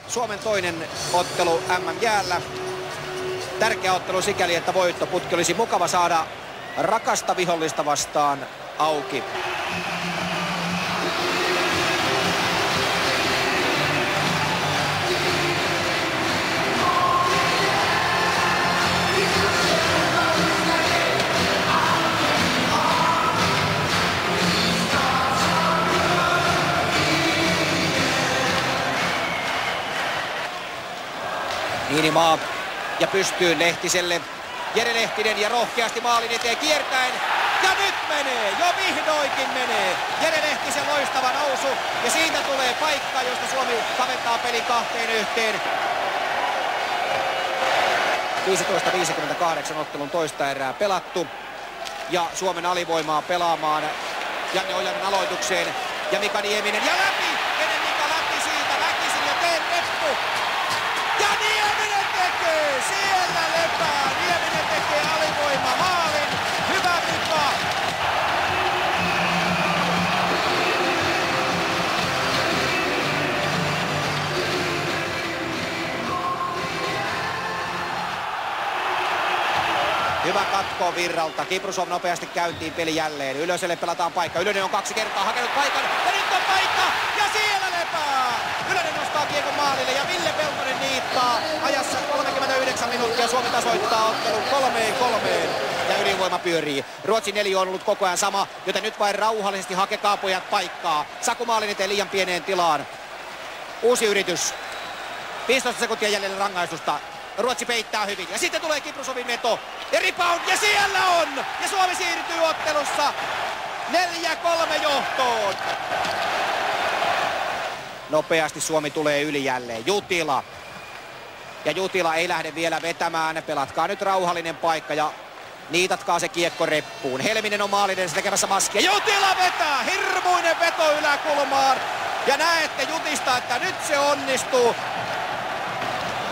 Suomen toinen ottelu MM-jäällä. Tärkeä ottelu sikäli, että voittoputki olisi mukava saada rakasta vihollista vastaan auki. Niinimaa ja pystyy Lehtiselle. Jere Lehtinen ja rohkeasti maalin eteen kiertäen. Ja nyt menee, jo vihdoinkin menee. Jere Lehtisen loistava nousu ja siitä tulee paikka, josta Suomi kaventaa pelin 2-1. 15:58 ottelun toista erää pelattu. Ja Suomen alivoimaa pelaamaan Janne Ojanen aloitukseen. Ja Mika Nieminen ja läpi! Mene Mika läpi siitä väkisin ja tee reppu! Ja Nieminen tekee! Siellä lepää! Nieminen tekee alivoima maalin! Hyvä Mika! Hyvä katko Virralta. Kiprusov nopeasti käyntiin peli jälleen. Ylöselle pelataan paikka. Ylönen on 2 kertaa hakenut paikan. Ja nyt on paikka! Ja siellä lepää! Ylönen nostaa kiekon maalille ja Ville Peltonen niittaa. Ajassa 39 minuuttia Suomi tasoittaa ottelun 3-3. Ja ylivoima pyörii. Ruotsin neliö on ollut koko ajan sama, joten nyt vain rauhallisesti hakekaa pojat paikkaa. Saku maalin eteen liian pieneen tilaan. Uusi yritys. 15 sekuntia jäljellä rangaistusta. Ruotsi peittää hyvin. Ja sitten tulee Kiprusovin veto. Ja rebound. Ja siellä on! Ja Suomi siirtyy ottelussa 4-3 johtoon. Nopeasti Suomi tulee yli jälleen. Jutila. Ja Jutila ei lähde vielä vetämään. Pelatkaa nyt rauhallinen paikka ja niitatkaa se kiekko reppuun. Helminen on maalin tekemässä maskia. Jutila vetää! Hirmuinen veto yläkulmaan. Ja näette Jutista, että nyt se onnistuu.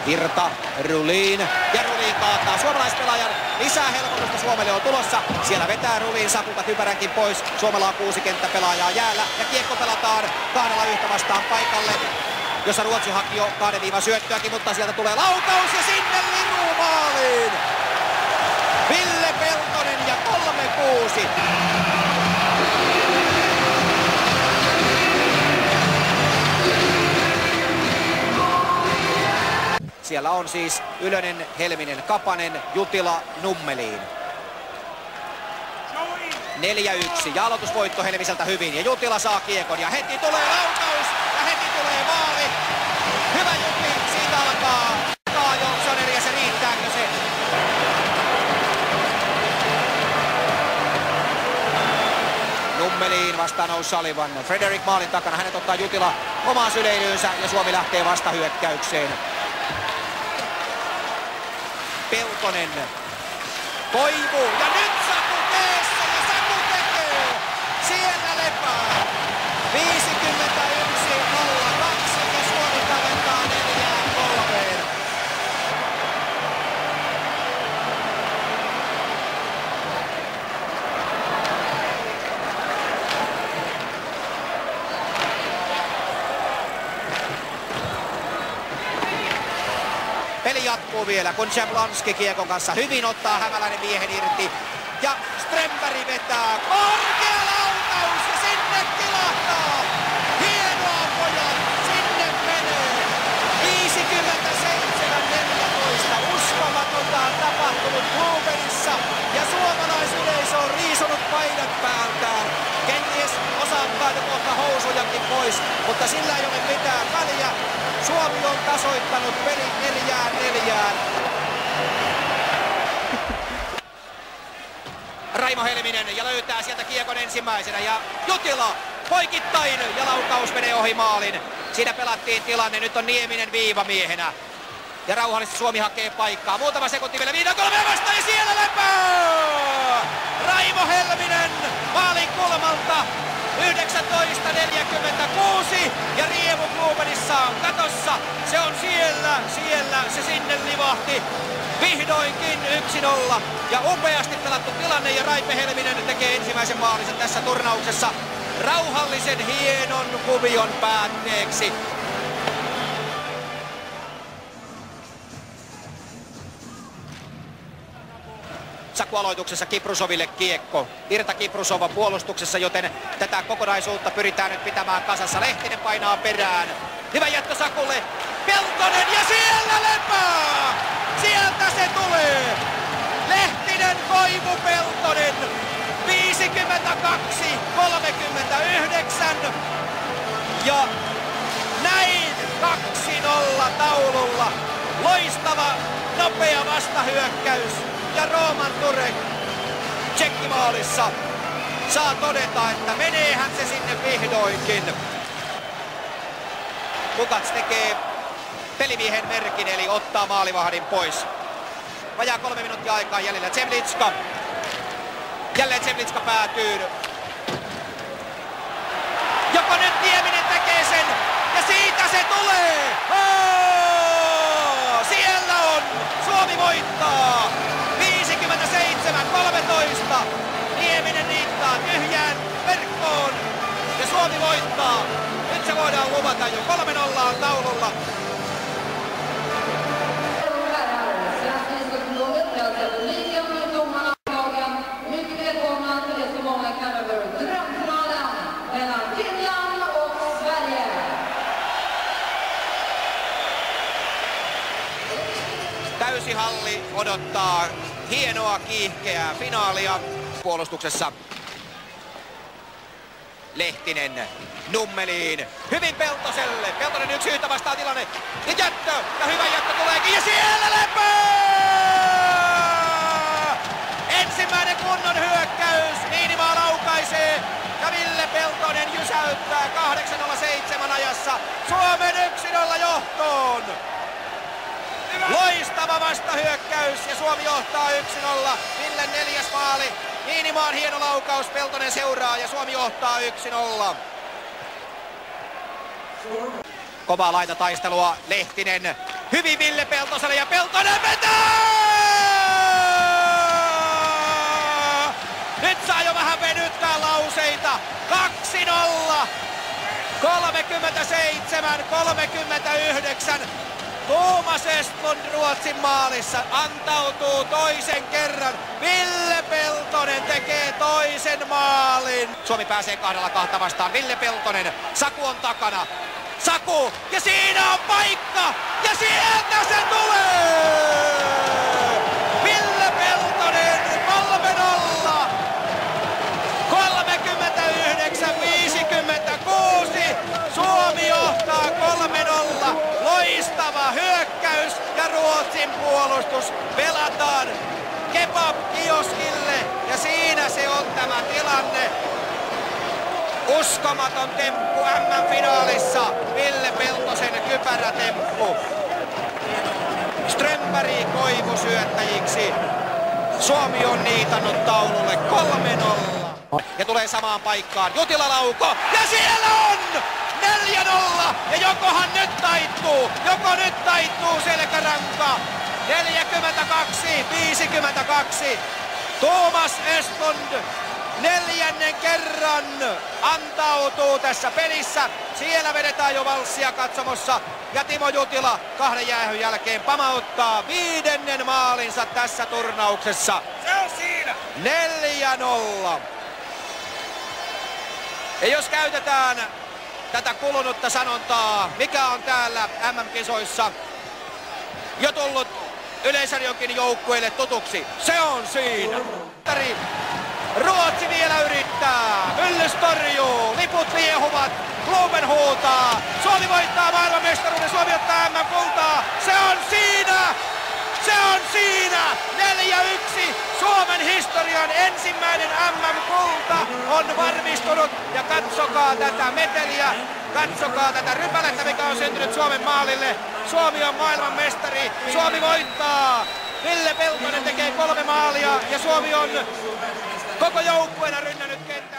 Virta, Rulin ja Rulin kaataa suomalaispelaajan. Lisää helpotusta Suomelle on tulossa. Siellä vetää Rulin Sakulta kypäränkin pois. Suomella on 6 kenttäpelaajaa jäällä ja kiekko pelataan 2 vastaan paikalle, jossa Ruotsi haki jo 2 syöttöäkin, mutta sieltä tulee laukaus ja sinne Liru maaliin. Ville Peltonen ja 3-6. Siellä on siis Ylönen, Helminen, Kapanen, Jutila, Nummeliin. 4-1 ja aloitusvoitto Helmiseltä hyvin ja Jutila saa kiekon ja heti tulee laukaus ja heti tulee maali. Hyvä Jutti, siitä alkaa Johnsoner ja se riittääkö se? Nummeliin vastaan O'Sullivan. Frederick maalin takana, hänet ottaa Jutila omaan syleilyynsä ja Suomi lähtee vastahyökkäykseen. Peltonen. Koivu ja nyt Saku teessä ja Saku tekee. Siellä lepää. 51-02 ja Suomi kaventaa 4-3. Peli jatkuu vielä, kun Jablonski kiekon kanssa hyvin ottaa hämäläinen miehen irti. Ja Strömberg vetää korkea lautaus ja sinne kilahtaa. Hienoa pojat, sinne menee. 57-14. Uskomatonta on tapahtunut Blueberryssä ja suomalaisyleisö on riisonut paidat päältään. Kenties osaattaa jo kohta housujakin pois, mutta sillä ei ole mitään väliä. Suomi on tasoittanut pelin 4-4. Raimo Helminen ja löytää sieltä kiekon ensimmäisenä ja Jutila poikittain ja laukaus menee ohi maalin. Siinä pelattiin tilanne, nyt on Nieminen viivamiehenä. Ja rauhallisesti Suomi hakee paikkaa. Muutama sekunti vielä 5-3 vastaan ja siellä lepää! Raimo Helminen maalin kulmalta. 19:46 ja Rievu Blueberryssä on katossa. Se on siellä, se sinne livahti. Vihdoinkin 1-0 ja upeasti pelattu tilanne ja Raipe Helminen tekee ensimmäisen maalinsa tässä turnauksessa rauhallisen hienon kuvion päätteeksi. Saku aloituksessa Kiprusoville kiekko. Virta Kiprusova puolustuksessa, joten tätä kokonaisuutta pyritään nyt pitämään kasassa. Lehtinen painaa perään. Hyvä jättö Sakulle. Peltonen ja siellä Lepää! Sieltä se tulee! Lehtinen, Koivu, Peltonen. 52-39. Ja näin 2-0 taululla. Loistava, nopea vastahyökkäys. Ja Roman Turek tsekkimaalissa saa todeta, että meneehän se sinne vihdoinkin. Kukac tekee pelimiehen merkin, eli ottaa maalivahdin pois. Vajaa 3 minuuttia aikaa jäljellä. Zemlitska. Jälleen Zemlitska päätyy. Joko nyt Nieminen tekee sen, ja siitä se tulee! Siellä on! Suomi voittaa! 57-13. Nieminen niittaa tyhjään verkkoon, ja Suomi voittaa. Nyt se voidaan luvata jo. 3-0 on taululla. Täysihalli odottaa hienoa kiihkeää finaalia puolustuksessa. Lehtinen Nummeliin. Hyvin Peltoselle. Peltonen yksi yhtä vastaan tilanne. Ja jättö. Ja hyvä jättö tuleekin. Ja siellä Lepää! Ensimmäinen kunnon hyökkäys. Niinimaa laukaisee. Ja Ville Peltonen jysäyttää 8:07 ajassa Suomen 1-0 johtoon. Loistava vastahyökkäys ja Suomi johtaa 1-0. Villen 4. maali. Niinimaan hieno laukaus. Peltonen seuraa ja Suomi johtaa 1-0. Kovaa laitataistelua. Lehtinen. Hyvin Ville Peltoselle ja Peltonen vetää! Nyt saa jo vähän venyttää lauseita. 2-0. 37-39. Thomas Estlund Ruotsin maalissa antautuu toisen kerran. Ville Peltonen tekee toisen maalin. Suomi pääsee 2-2 vastaan. Ville Peltonen. Saku on takana. Saku. Ja siinä on paikka. Ja sieltä se tulee! Ville Peltonen 3-0. 39-56. Suomi johtaa 3-0. Loistava hyökkäys ja Ruotsin puolustus pelataan kebab-kioskille ja siinä se on tämä tilanne. Uskomaton temppu MM-finaalissa. Ville Peltosen kypärätemppu. Strömberg Koivu syöttäjiksi. Suomi on niitannut taululle 3-0. Ja tulee samaan paikkaan. Jutila lauko ja siellä on! 4-0 ja jokohan nyt taittuu, selkäranka. 42-52. Thomas Estlund 4. kerran antautuu tässä pelissä. Siellä vedetään jo valssia katsomossa ja Timo Jutila 2 jäähyn jälkeen pamauttaa 5. maalinsa tässä turnauksessa. Se on siinä! 4-0. Ja jos käytetään tätä kulunutta sanontaa, mikä on täällä MM-kisoissa jo tullut Yleisradionkin joukkueille tutuksi. Se on siinä. Ruotsi vielä yrittää. Myllys torjuu. Liput liehuvat. Blumen huutaa. Suomi voittaa maailmanmestaruuden. Suomi ottaa MM-kultaa. Se on siinä! Se on siinä! 4-1. Suomen historian ensimmäinen MM-kulta on varmistunut. Ja katsokaa tätä meteliä. Katsokaa tätä rypälettä, mikä on syntynyt Suomen maalille. Suomi on maailmanmestari. Suomi voittaa. Ville Peltonen tekee 3 maalia ja Suomi on koko joukkueena rynnännyt kenttään.